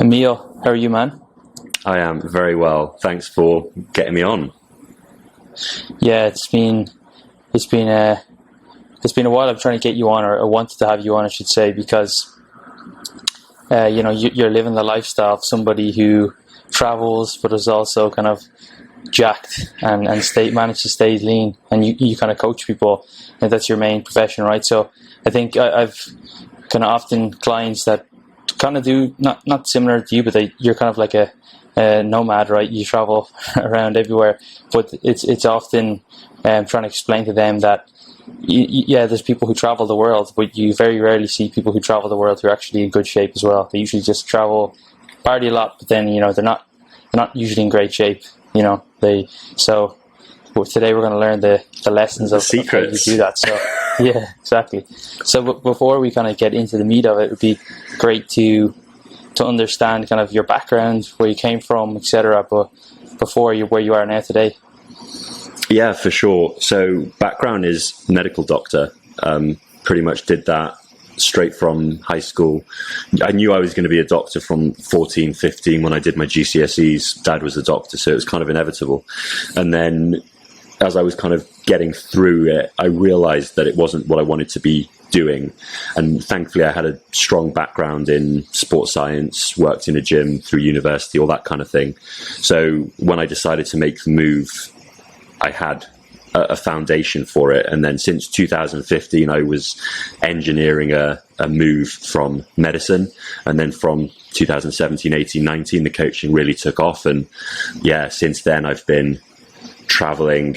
Emil, how are you, man? I am very well. Thanks for getting me on. Yeah, it's been a while. I'm trying to get you on, or I wanted to have you on, I should say, because you're living the lifestyle of somebody who travels, but is also kind of jacked and manage to stay lean, and you kind of coach people, and that's your main profession, right? So I think I've kind of often clients that kind of do not similar to you, but you're kind of like a nomad, right? You travel around everywhere, but it's often trying to explain to them that there's people who travel the world, but you very rarely see people who travel the world who are actually in good shape as well. They usually just travel, party a lot, but then they're not usually in great shape. But today we're going to learn the lessons of how you do that. So yeah, exactly. So before we kind of get into the meat of it, it would be great to understand kind of your background, where you came from, etc. But before where you are now today. Yeah, for sure. So background is medical doctor. Pretty much did that straight from high school. I knew I was going to be a doctor from 14, 15 when I did my GCSEs. Dad was a doctor, so it was kind of inevitable. And then as I was kind of getting through it, I realized that it wasn't what I wanted to be doing. And thankfully I had a strong background in sports science, worked in a gym through university, all that kind of thing. So when I decided to make the move, I had a foundation for it. And then since 2015, I was engineering a move from medicine. And then from 2017, 18, 19, the coaching really took off. And yeah, since then I've been traveling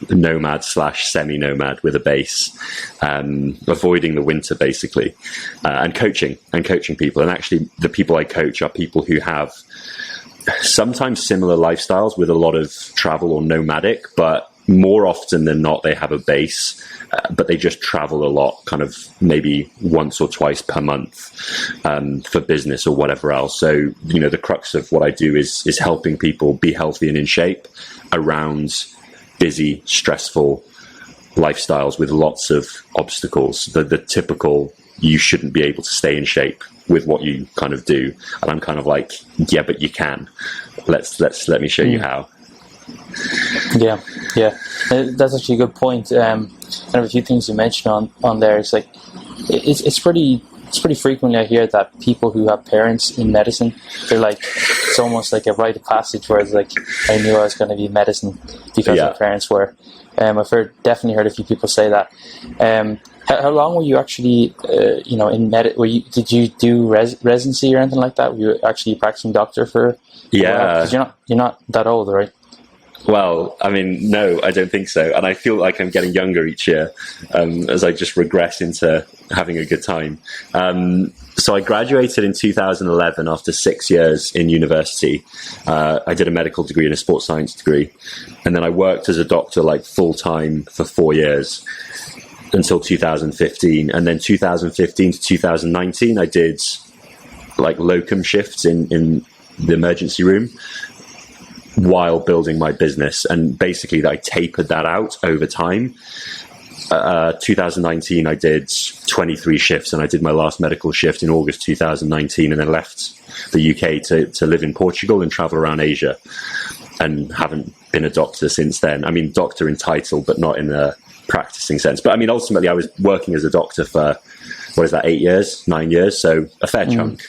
nomad / semi-nomad with a base, avoiding the winter basically, and coaching people. And actually the people I coach are people who have sometimes similar lifestyles with a lot of travel or nomadic, but more often than not they have a base, but they just travel a lot, kind of maybe once or twice per month, for business or whatever else. So the crux of what I do is helping people be healthy and in shape around busy, stressful lifestyles with lots of obstacles. The typical, you shouldn't be able to stay in shape with what you kind of do. And I'm kind of like, yeah, but you can. Let me show you how. Yeah. That's actually a good point. Kind of a few things you mentioned on there. It's like, it's pretty frequently I hear that people who have parents in medicine, they're like, it's almost like a rite of passage where it's like, I knew I was going to be in medicine because my parents were. I've definitely heard a few people say that. How long were you actually, in med? Did you do residency or anything like that? Were you actually a practicing doctor for? Yeah, because you're not that old, right? Well, I mean, no, I don't think so. And I feel like I'm getting younger each year, as I just regress into having a good time. So I graduated in 2011 after 6 years in university. I did a medical degree and a sports science degree. And then I worked as a doctor like full time for 4 years until 2015. And then 2015 to 2019, I did like locum shifts in the emergency room while building my business. And basically I tapered that out over time. 2019, I did 23 shifts, and I did my last medical shift in August 2019, and then left the UK to live in Portugal and travel around Asia, and haven't been a doctor since then. I mean, doctor in title, but not in a practicing sense. But I mean, ultimately, I was working as a doctor for, 9 years, so a fair chunk.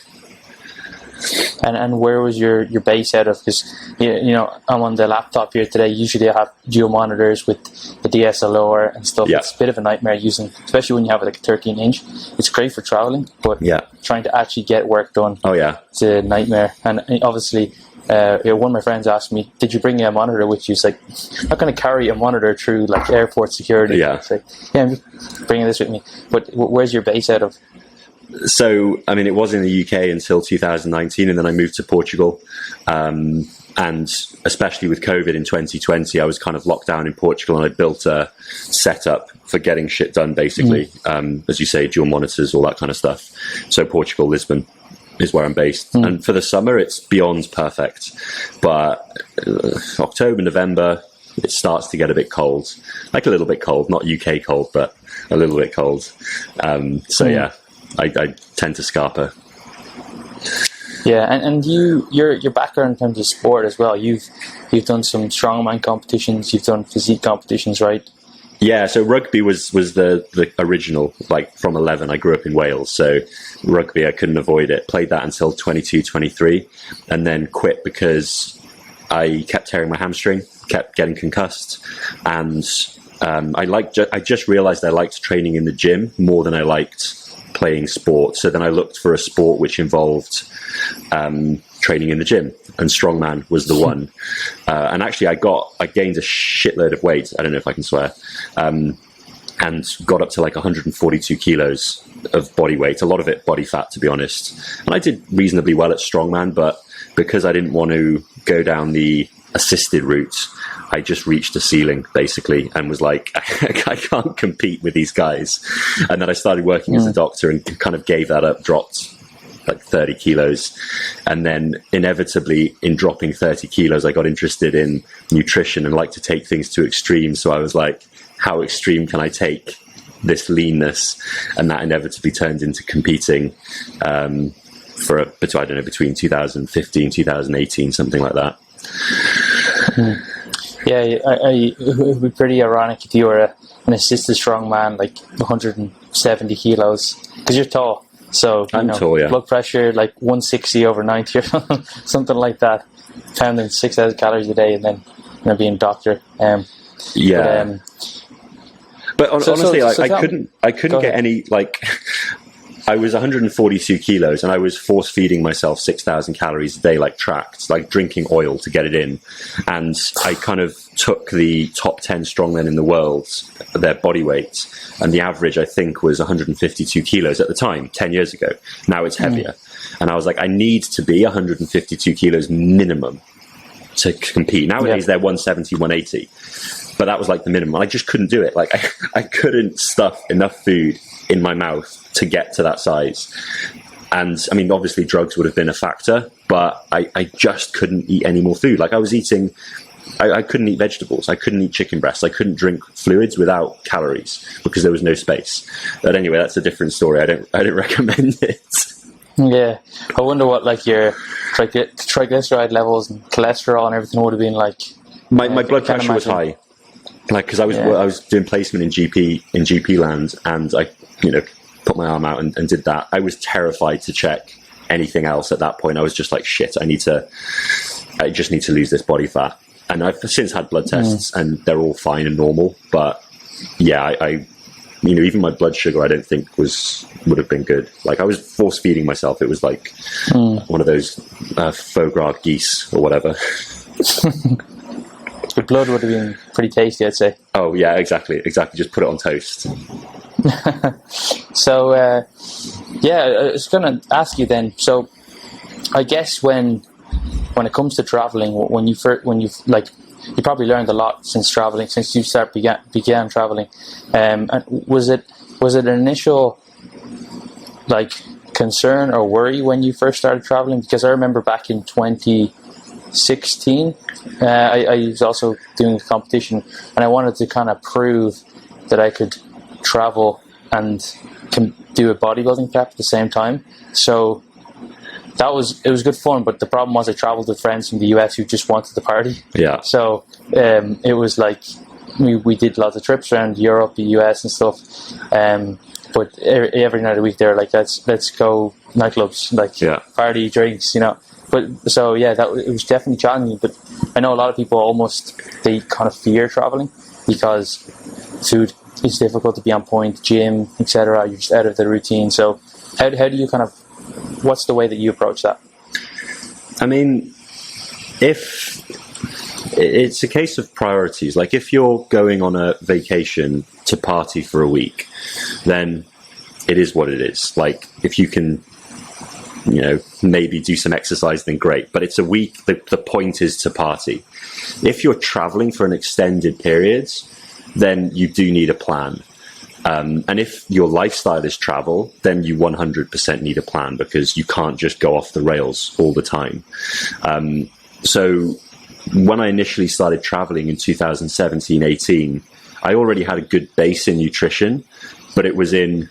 And where was your base out of? Because I'm on the laptop here today. Usually I have dual monitors with the DSLR and stuff. Yeah. It's a bit of a nightmare using, especially when you have like a 13-inch. It's great for traveling, but trying to actually get work done, it's a nightmare. And obviously, one of my friends asked me, "Did you bring a monitor with you?" It's like, I'm not going to carry a monitor through like airport security. Yeah, it's like, I'm just bringing this with me. But where's your base out of? So, I mean, it was in the UK until 2019, and then I moved to Portugal. And especially with COVID in 2020, I was kind of locked down in Portugal, and I built a setup for getting shit done, basically. As you say, dual monitors, all that kind of stuff. So Portugal, Lisbon is where I'm based. And for the summer, it's beyond perfect. But October, November, it starts to get a bit cold. Like a little bit cold, not UK cold, but a little bit cold. I tend to scarper. Yeah, and your background in terms of sport as well. You've done some strongman competitions. You've done physique competitions, right? Yeah, so rugby was the original, like from 11. I grew up in Wales, so rugby, I couldn't avoid it. Played that until 22, 23, and then quit because I kept tearing my hamstring, kept getting concussed, and I just realized I liked training in the gym more than I liked playing sport. So then I looked for a sport which involved training in the gym, and strongman was the one. And actually, I gained a shitload of weight. I don't know if I can swear, and got up to like 142 kilos of body weight. A lot of it body fat, to be honest. And I did reasonably well at strongman, but because I didn't want to go down the assisted route, I just reached a ceiling basically and was like, I can't compete with these guys. And then I started working as a doctor and kind of gave that up, dropped like 30 kilos. And then inevitably in dropping 30 kilos, I got interested in nutrition and like to take things to extremes. So I was like, how extreme can I take this leanness? And that inevitably turned into competing between 2015, 2018, something like that. Yeah, it would be pretty ironic if you were an assisted strongman, like 170 kilos, because you're tall. So I'm tall, yeah. Blood pressure like 160 over 90 or something like that. Pounding 6,000 calories a day, and then being a doctor. Yeah. But honestly, I couldn't get any like. I was 142 kilos and I was force feeding myself 6,000 calories a day, like tracked, like drinking oil to get it in. And I kind of took the top 10 strongmen in the world, their body weight, and the average, I think, was 152 kilos at the time, 10 years ago. Now it's heavier. And I was like, I need to be 152 kilos minimum to compete. Nowadays, they're 170, 180. But that was like the minimum. I just couldn't do it. Like I couldn't stuff enough food in my mouth to get to that size. And I mean, obviously drugs would have been a factor, but I just couldn't eat any more food. Like I was eating, I couldn't eat vegetables. I couldn't eat chicken breasts. I couldn't drink fluids without calories because there was no space. But anyway, that's a different story. I don't recommend it. Yeah. I wonder what like your triglyceride levels and cholesterol and everything would have been like. My blood pressure was high. Like, because I was doing placement in GP land, and I, put my arm out and did that. I was terrified to check anything else at that point. I was just like, shit, I just need to lose this body fat. And I've since had blood tests, and they're all fine and normal. But yeah, I even my blood sugar, I don't think would have been good. Like I was force feeding myself. It was like one of those foie gras geese or whatever. The blood would have been pretty tasty, I'd say. Oh yeah, exactly. Just put it on toast. So, I was going to ask you then. So, I guess when it comes to traveling, when you probably learned a lot since you began traveling. And was it an initial like concern or worry when you first started traveling? Because I remember back in 2016, I was also doing a competition, and I wanted to kind of prove that I could travel and can do a bodybuilding prep at the same time. So it was good fun, but the problem was I traveled with friends from the US who just wanted to party. Yeah. So it was like we did lots of trips around Europe, the US, and stuff. But every night of the week they were like, let's go nightclubs, like party, drinks, But so it was definitely challenging. But I know a lot of people they kind of fear traveling because food is difficult to be on point, gym, etc. You're just out of the routine. So how do you what's the way that you approach that? I mean, if it's a case of priorities, like if you're going on a vacation to party for a week, then it is what it is. Like if you can, maybe do some exercise, then great. But it's a week. The point is to party. If you're traveling for an extended period, then you do need a plan. And if your lifestyle is travel, then you 100% need a plan because you can't just go off the rails all the time. So when I initially started traveling in 2017, 18, I already had a good base in nutrition, but it was in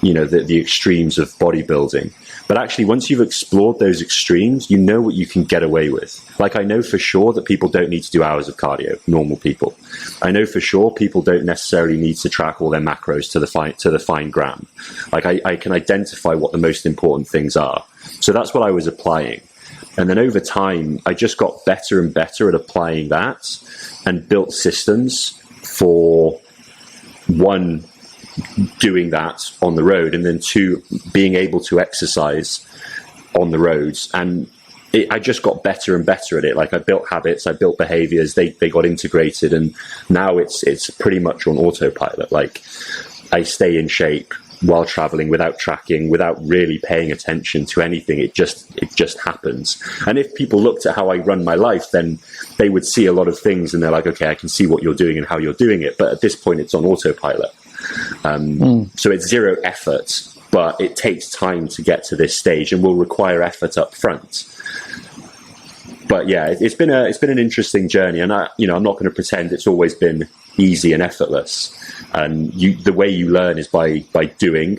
the extremes of bodybuilding. But actually, once you've explored those extremes, you know what you can get away with. Like, I know for sure that people don't need to do hours of cardio, normal people. I know for sure people don't necessarily need to track all their macros to the fine gram. Like, I can identify what the most important things are. So that's what I was applying. And then over time, I just got better and better at applying that and built systems for, one, doing that on the road, and then two, being able to exercise on the roads. And I just got better and better at it. Like, I built habits, I built behaviors, they got integrated, and now it's pretty much on autopilot. Like, I stay in shape while traveling without tracking, without really paying attention to anything. It just happens. And if people looked at how I run my life, then they would see a lot of things and they're like, okay, I can see what you're doing and how you're doing it. But at this point, it's on autopilot. So it's zero effort, but it takes time to get to this stage and will require effort up front. But yeah, it's been an interesting journey, and I'm not going to pretend it's always been easy and effortless. And the way you learn is by doing,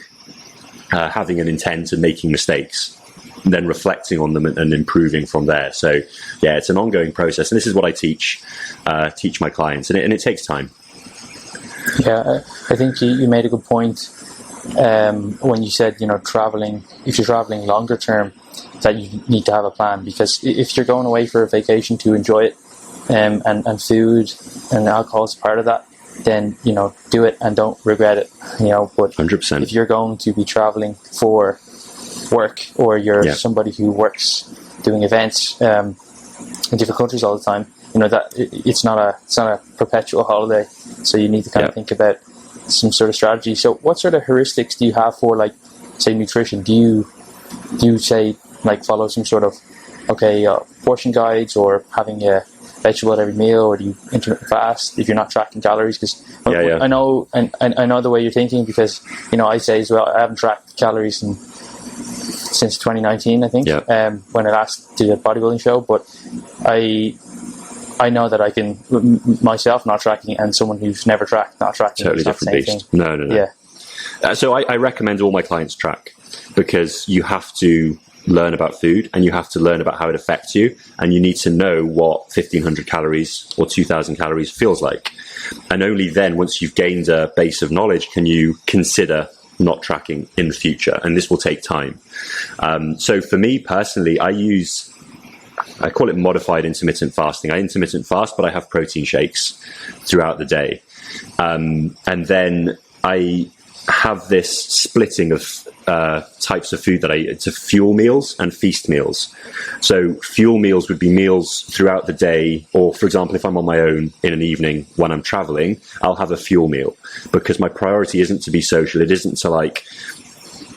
having an intent and making mistakes, and then reflecting on them and improving from there. So yeah, it's an ongoing process, and this is what I teach my clients, and it takes time. Yeah, I think you made a good point when you said, traveling, if you're traveling longer term, that you need to have a plan, because if you're going away for a vacation to enjoy it, and food and alcohol is part of that, then, do it and don't regret it, but 100%. If you're going to be traveling for work, or you're somebody who works doing events in different countries all the time, that it's not a perpetual holiday. So you need to kind of think about some sort of strategy. So what sort of heuristics do you have for, like, say, nutrition? Do you say, like, follow some sort of portion guides, or having a vegetable at every meal, or do you intermittent fast if you're not tracking calories? Because I know, and I know the way you're thinking, because I say as well, I haven't tracked calories since 2019, I think, when I last did a bodybuilding show. But I know that I can, myself not tracking, and someone who's never tracked not tracking. Totally different beast. No. Yeah. So I recommend all my clients track, because you have to learn about food, and you have to learn about how it affects you, and you need to know what 1,500 calories or 2,000 calories feels like. And only then, once you've gained a base of knowledge, can you consider not tracking in the future. And this will take time. So for me personally, I call it modified intermittent fasting. I intermittent fast, but I have protein shakes throughout the day. And then I have this splitting of types of food that I eat to fuel meals and feast meals. So fuel meals would be meals throughout the day, or for example, if I'm on my own in an evening when I'm traveling, I'll have a fuel meal, because my priority isn't to be social. It isn't to like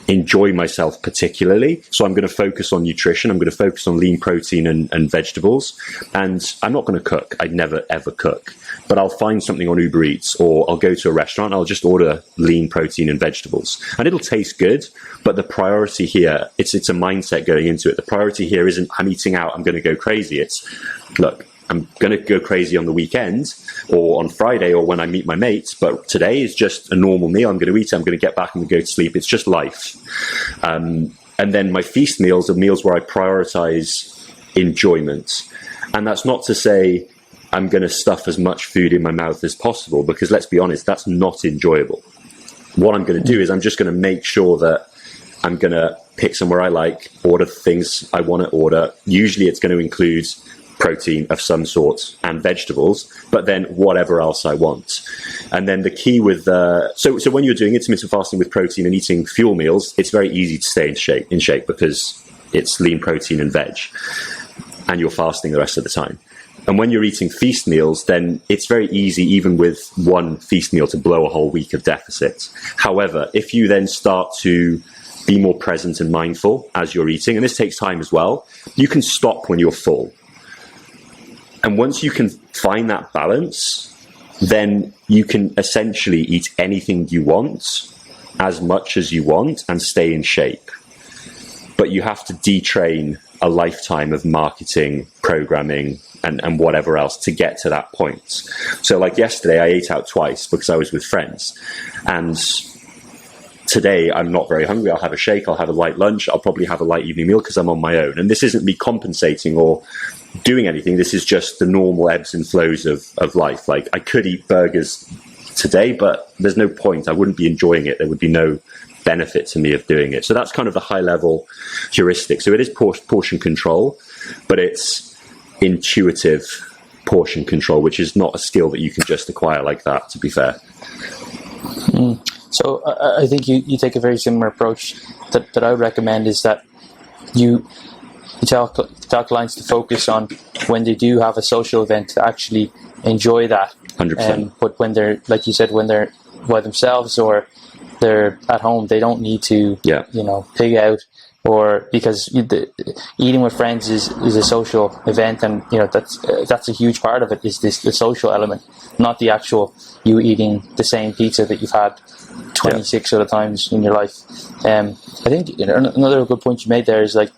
enjoy myself particularly. So I'm going to focus on nutrition. I'm going to focus on lean protein and vegetables. And I'm not going to cook. I'd never, ever cook. But I'll find something on Uber Eats, or I'll go to a restaurant. I'll just order lean protein and vegetables. And it'll taste good. But the priority here, it's a mindset going into it. The priority here isn't I'm eating out, I'm going to go crazy. It's, look, I'm going to go crazy on the weekend or on Friday or when I meet my mates, but today is just a normal meal. I'm going to eat, I'm going to get back and go to sleep. It's just life. And then my feast meals are meals where I prioritize enjoyment. And that's not to say I'm going to stuff as much food in my mouth as possible, because let's be honest, that's not enjoyable. What I'm going to do is I'm just going to make sure that I'm going to pick somewhere I like, order things I want to order. Usually it's going to include protein of some sort and vegetables, but then whatever else I want. And then the key with so when you're doing intermittent fasting with protein and eating fuel meals, it's very easy to stay in shape because it's lean protein and veg, and you're fasting the rest of the time. And when you're eating feast meals, then it's very easy, even with one feast meal, to blow a whole week of deficit. However, if you then start to be more present and mindful as you're eating, and this takes time as well, you can stop when you're full. And once you can find that balance, then you can essentially eat anything you want, as much as you want, and stay in shape. But you have to detrain a lifetime of marketing, programming, and whatever else to get to that point. So like yesterday, I ate out twice because I was with friends. And today I'm not very hungry. I'll have a shake, I'll have a light lunch, I'll probably have a light evening meal because I'm on my own. And this isn't me compensating or doing anything. This is just the normal ebbs and flows of life. Like, I could eat burgers today, but there's no point. I wouldn't be enjoying it. There would be no benefit to me of doing it. So that's kind of the high level heuristic. So it is portion control, but it's intuitive portion control, which is not a skill that you can just acquire like that, to be fair. So I think you take a very similar approach that I would recommend, is that you tell clients to focus on when they do have a social event, to actually enjoy that. 100%. But when they're, like you said, when they're by themselves or they're at home, they don't need to, pig out, or because eating with friends is a social event, and that's a huge part of it, is the social element, not the actual you eating the same pizza that you've had 26 other times in your life. I think another good point you made there is like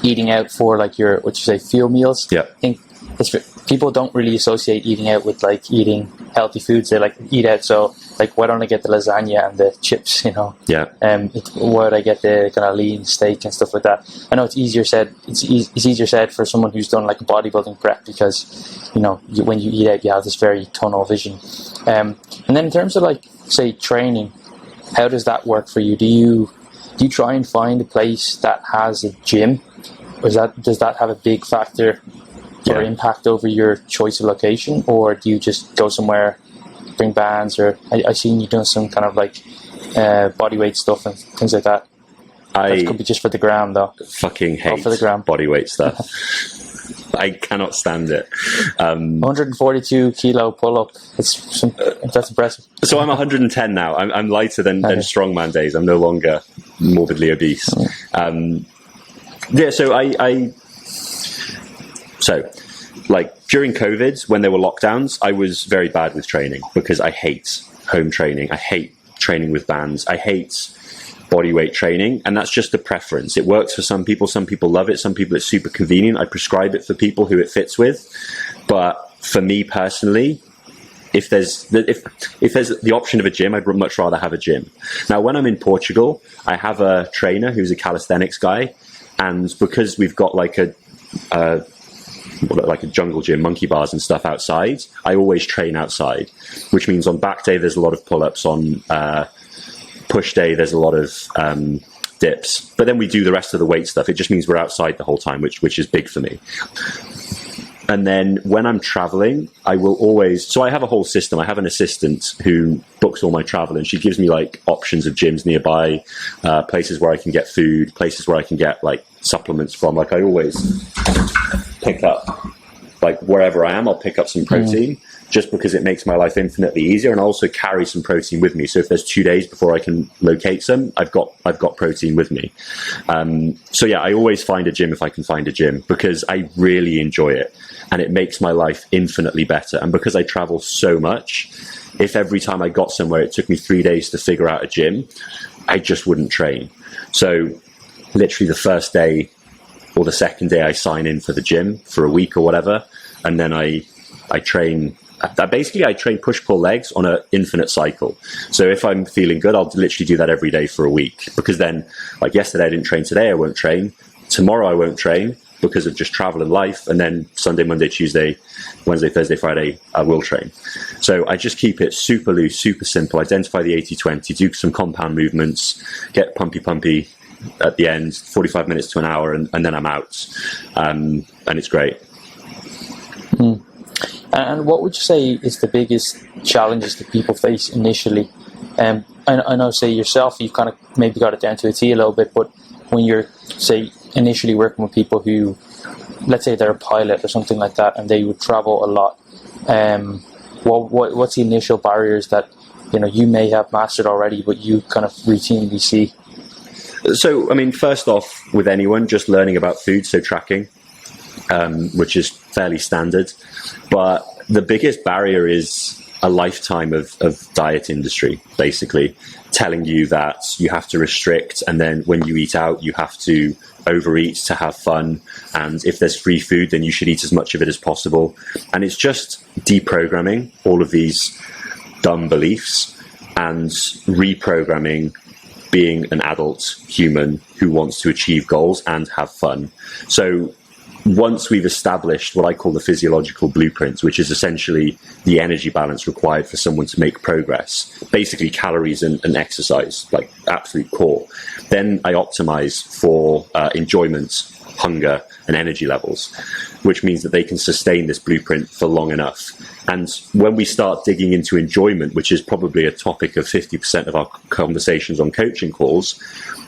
eating out for like your, what you say, fuel meals. Yeah. I think people don't really associate eating out with like eating healthy foods. They like eat out, so like, why don't I get the lasagna and the chips, Yeah. Why would I get the kind of lean steak and stuff like that? I know it's easier said. It's easier said for someone who's done like a bodybuilding prep, because when you eat out, you have this very tunnel vision. And then in terms of like, say, training, how does that work for you? Do you try and find a place that has a gym, or does that have a big factor or impact over your choice of location, or do you just go somewhere, bring bands, or I've seen you doing some kind of like body weight stuff and things like that. That could be just for the gram, though. Fucking hate for the gram. Body weight stuff. I cannot stand it. 142 kilo pull up. That's impressive. So I'm 110 now. I'm lighter than strongman days. I'm no longer morbidly obese. So like during COVID, when there were lockdowns, I was very bad with training because I hate home training. I hate training with bands. I hate body weight training, and that's just a preference. It works for some people. Some people love it. Some people it's super convenient. I prescribe it for people who it fits with. But for me personally, if there's the option of a gym, I'd much rather have a gym. Now, when I'm in Portugal, I have a trainer who's a calisthenics guy, and because we've got like a jungle gym, monkey bars and stuff outside, I always train outside, which means on back day there's a lot of pull-ups, on push day there's a lot of dips, but then we do the rest of the weight stuff. It just means we're outside the whole time, which is big for me. And then when I'm traveling, I will always, so I have a whole system. I have an assistant who books all my travel, and she gives me like options of gyms nearby, places where I can get food, places where I can get like supplements from. Like I always pick up, like wherever I am, I'll pick up some protein just because it makes my life infinitely easier. And I also carry some protein with me. So if there's 2 days before I can locate some, I've got protein with me. So yeah, I always find a gym if I can find a gym, because I really enjoy it and it makes my life infinitely better. And because I travel so much, if every time I got somewhere it took me 3 days to figure out a gym, I just wouldn't train. So literally the first day or the second day I sign in for the gym for a week or whatever, and then I train. Basically, I train push-pull legs on an infinite cycle. So if I'm feeling good, I'll literally do that every day for a week, because then, like yesterday I didn't train, today I won't train, tomorrow I won't train because of just travel and life, and then Sunday, Monday, Tuesday, Wednesday, Thursday, Friday, I will train. So I just keep it super loose, super simple, identify the 80-20, do some compound movements, get pumpy at the end, 45 minutes to an hour, and then I'm out. And it's great. And what would you say is the biggest challenges that people face initially? I know, say yourself, you've kind of maybe got it down to a T a little bit, but when you're, say, initially working with people who, let's say they're a pilot or something like that, and they would travel a lot, what's the initial barriers that you may have mastered already, but you kind of routinely see? So, I mean, first off, with anyone, just learning about food, so tracking, which is fairly standard. But the biggest barrier is a lifetime of diet industry, basically telling you that you have to restrict, and then when you eat out, you have to overeat to have fun. And if there's free food, then you should eat as much of it as possible. And it's just deprogramming all of these dumb beliefs and reprogramming being an adult human who wants to achieve goals and have fun. So once we've established what I call the physiological blueprint, which is essentially the energy balance required for someone to make progress, basically calories and exercise, like absolute core, then I optimize for enjoyment, hunger, and energy levels, which means that they can sustain this blueprint for long enough. And when we start digging into enjoyment, which is probably a topic of 50% of our conversations on coaching calls,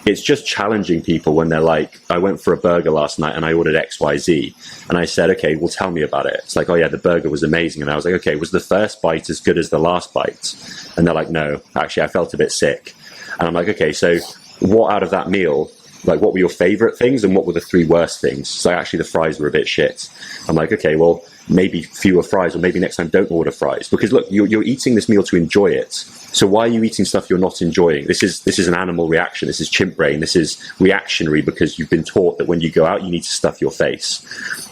it's just challenging people when they're like, I went for a burger last night and I ordered XYZ. And I said, okay, well, tell me about it. It's like, oh yeah, the burger was amazing. And I was like, okay, was the first bite as good as the last bite? And they're like, no, actually, I felt a bit sick. And I'm like, okay, so what out of that meal, like what were your favorite things and what were the 3 worst things? So actually the fries were a bit shit. I'm like, okay, well, maybe fewer fries, or maybe next time don't order fries, because look, you're eating this meal to enjoy it. So why are you eating stuff you're not enjoying? This is an animal reaction. This is chimp brain. This is reactionary because you've been taught that when you go out, you need to stuff your face.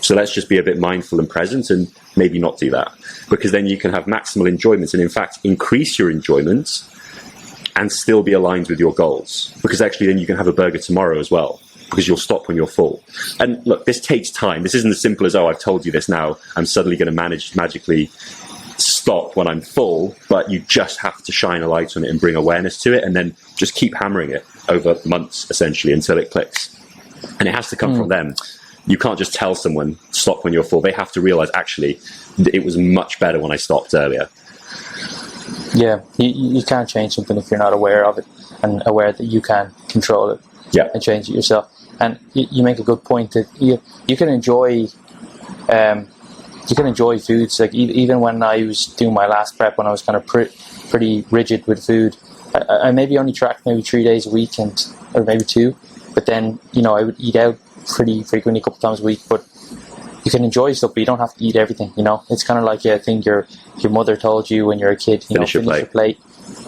So let's just be a bit mindful and present and maybe not do that, because then you can have maximal enjoyment and in fact increase your enjoyment and still be aligned with your goals, because actually then you can have a burger tomorrow as well, because you'll stop when you're full. And look, this takes time. This isn't as simple as, oh, I've told you this now, I'm suddenly going to magically stop when I'm full, but you just have to shine a light on it and bring awareness to it, and then just keep hammering it over months, essentially, until it clicks. And it has to come from them. You can't just tell someone, stop when you're full. They have to realize, actually, it was much better when I stopped earlier. Yeah, you can't change something if you're not aware of it and aware that you can control it and change it yourself. And you make a good point that you can enjoy foods. Like even when I was doing my last prep, when I was kind of pretty rigid with food, I maybe only tracked maybe 3 days a week or maybe 2, but then I would eat out pretty frequently, a couple times a week. But you can enjoy stuff, but you don't have to eat everything. It's kind of like a thing your mother told you when you're a kid. Finish your plate.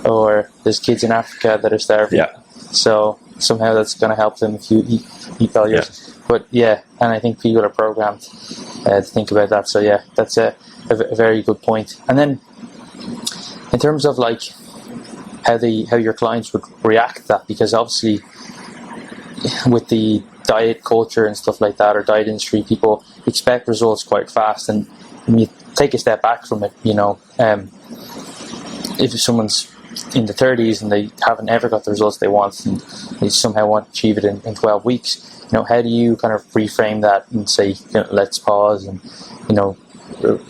Or there's kids in Africa that are starving. Yeah. So somehow that's going to help them if you eat all yours. Yeah. But yeah, and I think people are programmed to think about that. So yeah, that's a very good point. And then in terms of like how your clients would react to that, because obviously with the diet culture and stuff like that, or diet industry, people expect results quite fast. And when you take a step back from it, if someone's in the 30s and they haven't ever got the results they want and they somehow want to achieve it in 12 weeks, how do you kind of reframe that and say, let's pause and,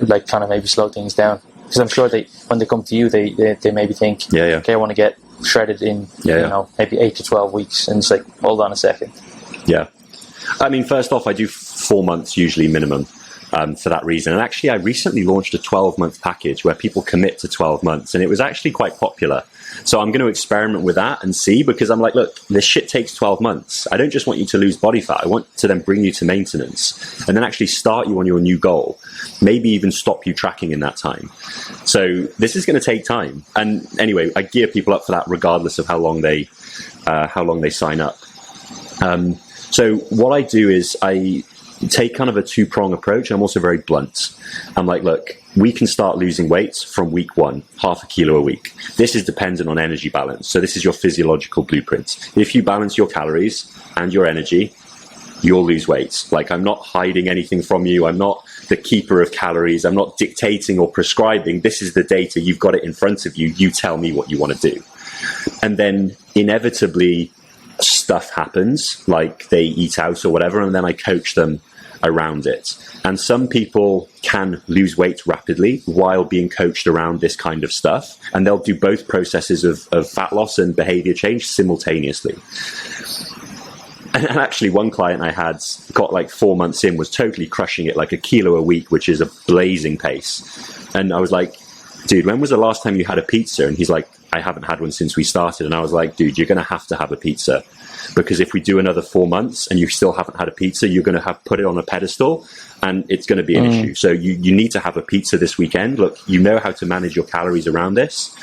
like kind of maybe slow things down? Because I'm sure when they come to you, they maybe think, okay, I want to get shredded in, maybe 8 to 12 weeks. And it's like, hold on a second. Yeah. I mean, first off, I do 4 months usually minimum. For that reason. And actually, I recently launched a 12-month package where people commit to 12 months, and it was actually quite popular. So I'm going to experiment with that and see, because I'm like, look, this shit takes 12 months. I don't just want you to lose body fat. I want to then bring you to maintenance and then actually start you on your new goal, maybe even stop you tracking in that time. So this is going to take time. And anyway, I gear people up for that regardless of how long they sign up. So what I do is I take kind of a 2-prong approach. I'm also very blunt. I'm like, look, we can start losing weight from week 1, half a kilo a week. This is dependent on energy balance. So this is your physiological blueprint. If you balance your calories and your energy, you'll lose weight. Like, I'm not hiding anything from you. I'm not the keeper of calories. I'm not dictating or prescribing. This is the data. You've got it in front of you. You tell me what you want to do. And then inevitably stuff happens, like they eat out or whatever, and then I coach them around it. And some people can lose weight rapidly while being coached around this kind of stuff, and they'll do both processes of fat loss and behavior change simultaneously. And actually, one client I had got like 4 months in, was totally crushing it, like a kilo a week, which is a blazing pace. And I was like, dude, when was the last time you had a pizza? And he's like, I haven't had one since we started. And I was like, dude, you're going to have a pizza, because if we do another 4 months and you still haven't had a pizza, you're going to have put it on a pedestal and it's going to be an issue. So you need to have a pizza this weekend. Look, you know how to manage your calories around this.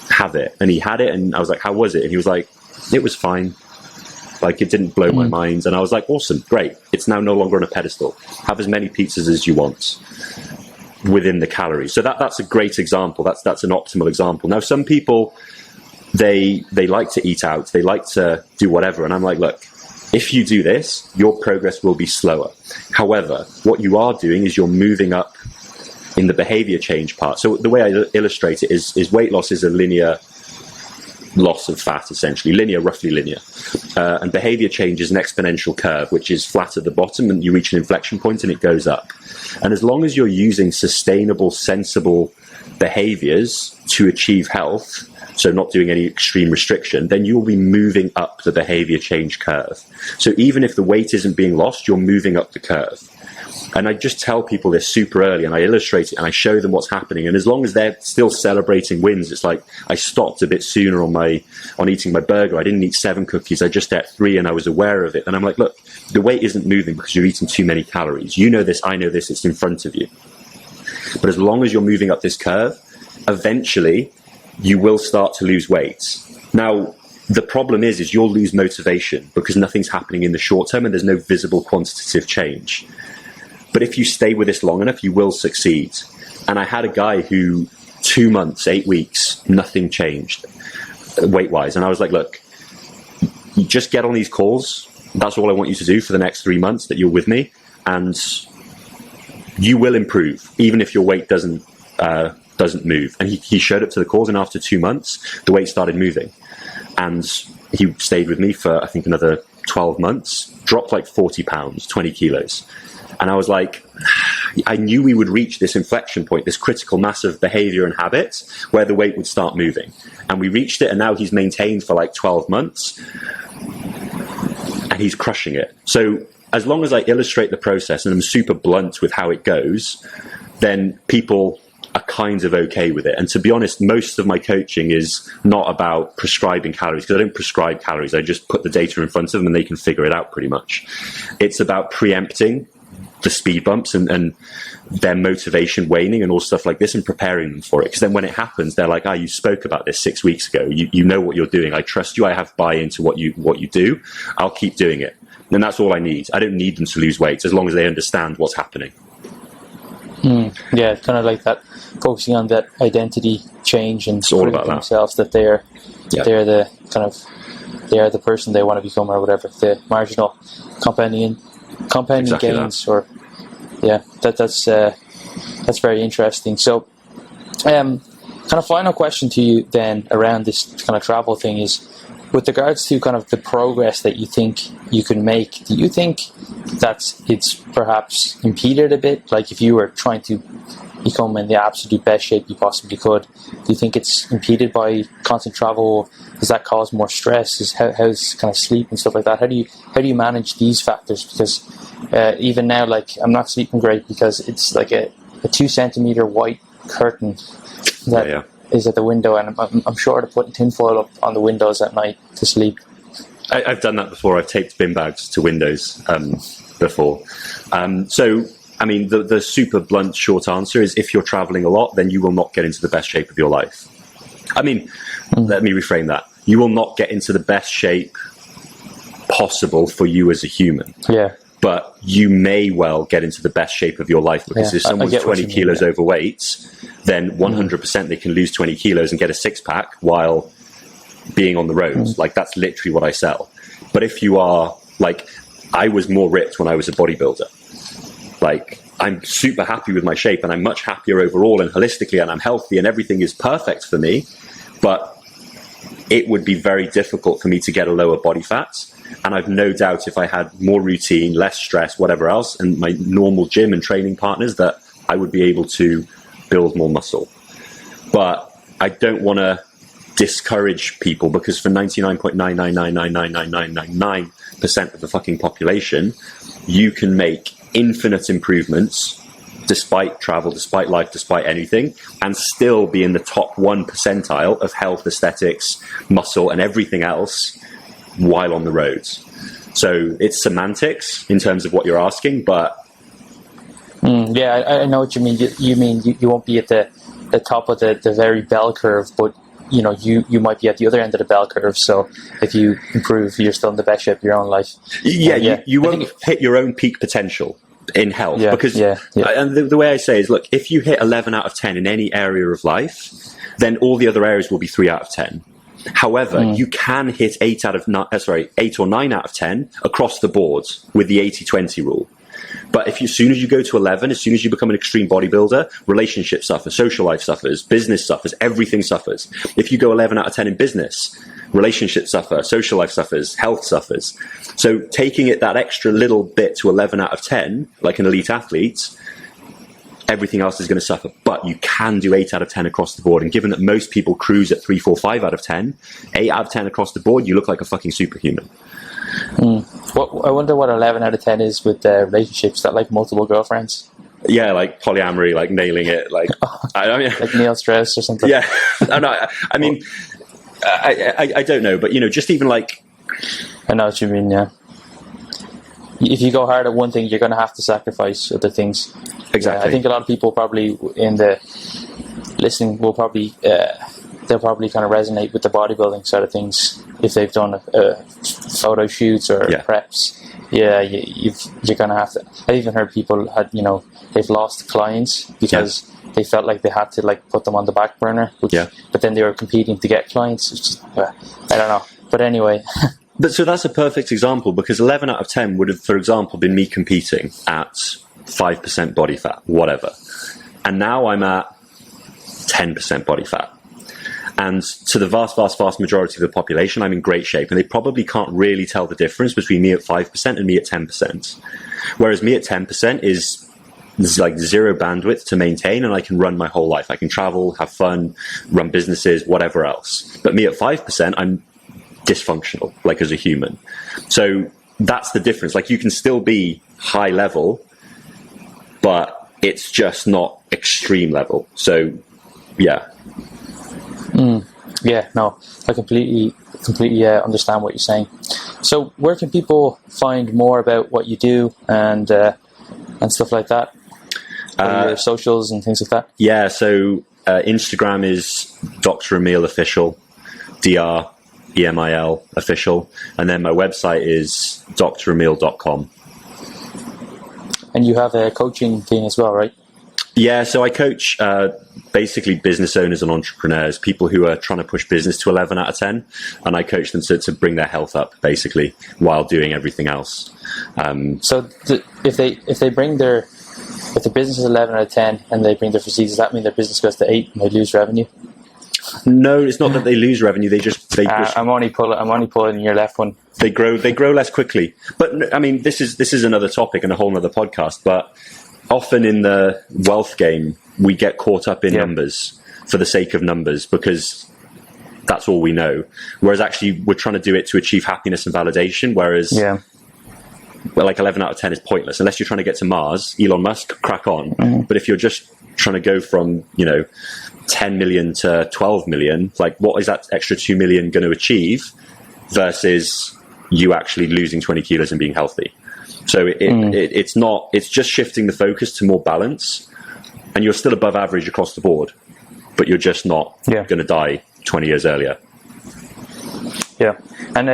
Have it. And he had it, and I was like, how was it? And he was like, it was fine. Like, it didn't blow my mind. And I was like, awesome, great. It's now no longer on a pedestal. Have as many pizzas as you want within the calories. So that's a great example. That's an optimal example. Now, some people they like to eat out, they like to do whatever. And I'm like, look, if you do this, your progress will be slower. However, what you are doing is you're moving up in the behavior change part. So the way I illustrate it is weight loss is a linear loss of fat, essentially, roughly linear. And behavior change is an exponential curve, which is flat at the bottom, and you reach an inflection point and it goes up. And as long as you're using sustainable, sensible behaviors to achieve health, so not doing any extreme restriction, then you'll be moving up the behavior change curve. So even if the weight isn't being lost, you're moving up the curve. And I just tell people this super early, and I illustrate it and I show them what's happening. And as long as they're still celebrating wins, it's like I stopped a bit sooner on eating my burger. I didn't eat 7 cookies. I just ate 3 and I was aware of it. And I'm like, look, the weight isn't moving because you're eating too many calories. You know this, I know this, it's in front of you. But as long as you're moving up this curve, eventually you will start to lose weight. Now, the problem is you'll lose motivation because nothing's happening in the short term and there's no visible quantitative change. But if you stay with this long enough, you will succeed. And I had a guy who 2 months, 8 weeks, nothing changed weight-wise. And I was like, look, you just get on these calls. That's all I want you to do for the next 3 months that you're with me. And you will improve, even if your weight doesn't move. And he showed up to the calls, and after 2 months, the weight started moving. And he stayed with me for, I think, another 12 months, dropped like 40 pounds, 20 kilos. And I was like, I knew we would reach this inflection point, this critical mass of behavior and habits where the weight would start moving. And we reached it, and now he's maintained for like 12 months and he's crushing it. So as long as I illustrate the process and I'm super blunt with how it goes, then people are kind of okay with it. And to be honest, most of my coaching is not about prescribing calories, because I don't prescribe calories. I just put the data in front of them and they can figure it out pretty much. It's about preempting the speed bumps and their motivation waning and all stuff like this, and preparing them for it. Because then when it happens, they're like, you spoke about this 6 weeks ago. You know what you're doing. I trust you. I have buy-in to what you do. I'll keep doing it. And that's all I need. I don't need them to lose weight as long as they understand what's happening. Yeah, kind of like that, focusing on that identity change and it's all about themselves that they're the person they want to become, or whatever, the marginal compounding exactly gains that. Or that's very interesting. So kind of final question to you then around this kind of travel thing is, with regards to kind of the progress that you think you can make, do you think that it's perhaps impeded a bit? Like if you were trying to become in the absolute best shape you possibly could, do you think it's impeded by constant travel? Does that cause more stress? How's kind of sleep and stuff like that? How do you manage these factors? Because even now, like, I'm not sleeping great because it's like a 2 centimeter white curtain that is at the window, and I'm short of putting tinfoil up on the windows at night to sleep. I've done that before. I've taped bin bags to windows before. So, I mean, the super blunt short answer is, if you're traveling a lot, then you will not get into the best shape of your life. I mean, let me reframe that. You will not get into the best shape possible for you as a human. Yeah. But you may well get into the best shape of your life, because if someone's 20 kilos overweight, then 100% they can lose 20 kilos and get a 6-pack while being on the roads. Like, that's literally what I sell. But if you are, like, I was more ripped when I was a bodybuilder. Like, I'm super happy with my shape, and I'm much happier overall and holistically, and I'm healthy and everything is perfect for me. But it would be very difficult for me to get a lower body fat. And I've no doubt, if I had more routine, less stress, whatever else, and my normal gym and training partners, that I would be able to build more muscle. But I don't want to discourage people, because for 99.9999999% of the fucking population, you can make infinite improvements despite travel, despite life, despite anything, and still be in the top 1 percentile of health, aesthetics, muscle, and everything else while on the roads. So it's semantics in terms of what you're asking, but I know what you mean. You mean you won't be at the top of the very bell curve, but you know, you might be at the other end of the bell curve. So if you improve, you're still in the best shape of your own life. You won't hit your own peak potential in health, because and the way I say is, look, if you hit 11 out of 10 in any area of life, then all the other areas will be 3 out of 10. However, you can hit 8 or 9 out of 10 across the board with the 80-20 rule. But as soon as you go to 11, as soon as you become an extreme bodybuilder, relationships suffer, social life suffers, business suffers, everything suffers. If you go 11 out of 10 in business, relationships suffer, social life suffers, health suffers. So taking it that extra little bit to 11 out of 10, like an elite athlete, everything else is going to suffer. But you can do 8 out of 10 across the board. And given that most people cruise at 3, 4, 5 out of 10, 8 out of 10 across the board, you look like a fucking superhuman. I wonder what 11 out of 10 is with relationships. Is that like multiple girlfriends? Yeah, like polyamory, like nailing it, like I mean, like Neil Strauss or something. Yeah, I mean, I don't know, but just even like, I know what you mean. Yeah, if you go hard at one thing, you're going to have to sacrifice other things. Exactly. I think a lot of people probably in the listening will probably they'll probably kind of resonate with the bodybuilding side of things if they've done photo shoots or preps. Yeah, you're gonna have to. I've even heard people they've lost clients because they felt like they had to like put them on the back burner. But then they were competing to get clients. It's just, I don't know. But anyway. But so that's a perfect example, because 11 out of 10 would have, for example, been me competing at 5% body fat, whatever. And now I'm at 10% body fat. And to the vast, vast, vast majority of the population, I'm in great shape. And they probably can't really tell the difference between me at 5% and me at 10%. Whereas me at 10% is like zero bandwidth to maintain, and I can run my whole life. I can travel, have fun, run businesses, whatever else. But me at 5%, I'm dysfunctional, like as a human. So that's the difference. Like you can still be high level, but it's just not extreme level. So, yeah. Yeah, no, I completely understand what you're saying. So where can people find more about what you do and stuff like that? Your socials and things like that? Yeah, so Instagram is Dr. Emil Official, DrEmil Official, and then my website is dremil.com. And you have a coaching thing as well, right? Yeah, so I coach basically business owners and entrepreneurs, people who are trying to push business to 11 out of 10, and I coach them to bring their health up, basically, while doing everything else. So if the business is 11 out of 10 and they bring their physique, does that mean their business goes to 8 and they lose revenue? No, it's not that they lose revenue. They just I'm only pulling your left one. They grow less quickly. But I mean, this is another topic and a whole other podcast. But often in the wealth game, we get caught up in numbers for the sake of numbers, because that's all we know. Whereas actually, we're trying to do it to achieve happiness and validation. Whereas, like 11 out of 10 is pointless unless you're trying to get to Mars. Elon Musk, crack on. But if you're just trying to go from 10 million to 12 million, like what is that extra 2 million going to achieve versus you actually losing 20 kilos and being healthy? So it's just shifting the focus to more balance, and you're still above average across the board, but you're just not going to die 20 years earlier. Yeah. And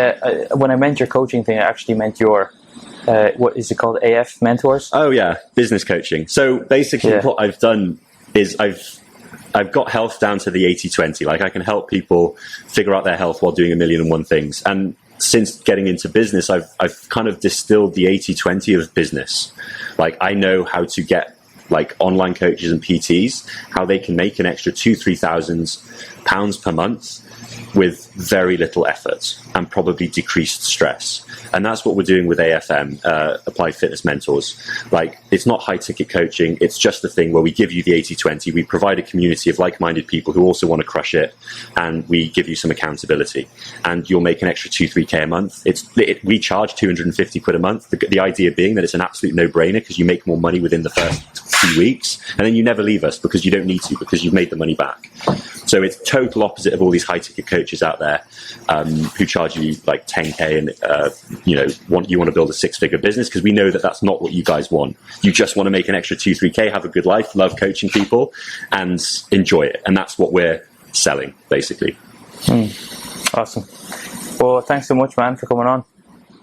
when I meant your coaching thing, I actually meant your what is it called? AF mentors? Oh yeah, business coaching. So basically what I've done is I've got health down to the 80-20. Like I can help people figure out their health while doing 1,000,001 things. And since getting into business, I've kind of distilled the 80-20 of business. Like I know how to get like online coaches and PTs, how they can make an extra £2,000-3,000 per month with very little effort and probably decreased stress. And that's what we're doing with AFM, Applied Fitness Mentors. Like, it's not high-ticket coaching. It's just a thing where we give you the 80-20. We provide a community of like-minded people who also want to crush it, and we give you some accountability. And you'll make an extra 2-3K a month. We charge 250 quid a month. The idea being that it's an absolute no-brainer because you make more money within the first few weeks, and then you never leave us because you don't need to, because you've made the money back. So it's total opposite of all these high-ticket coaches out there who charge you like 10K and you want to build a 6-figure business, because we know that that's not what you guys want. You just want to make an extra 2-3K, have a good life, love coaching people, and enjoy it. And that's what we're selling, basically. Awesome. Well, thanks so much, man, for coming on.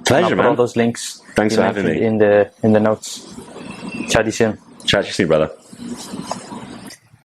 Pleasure, man. All those links. Thanks for having me in the notes. Chat to you soon. Chat to you soon, brother.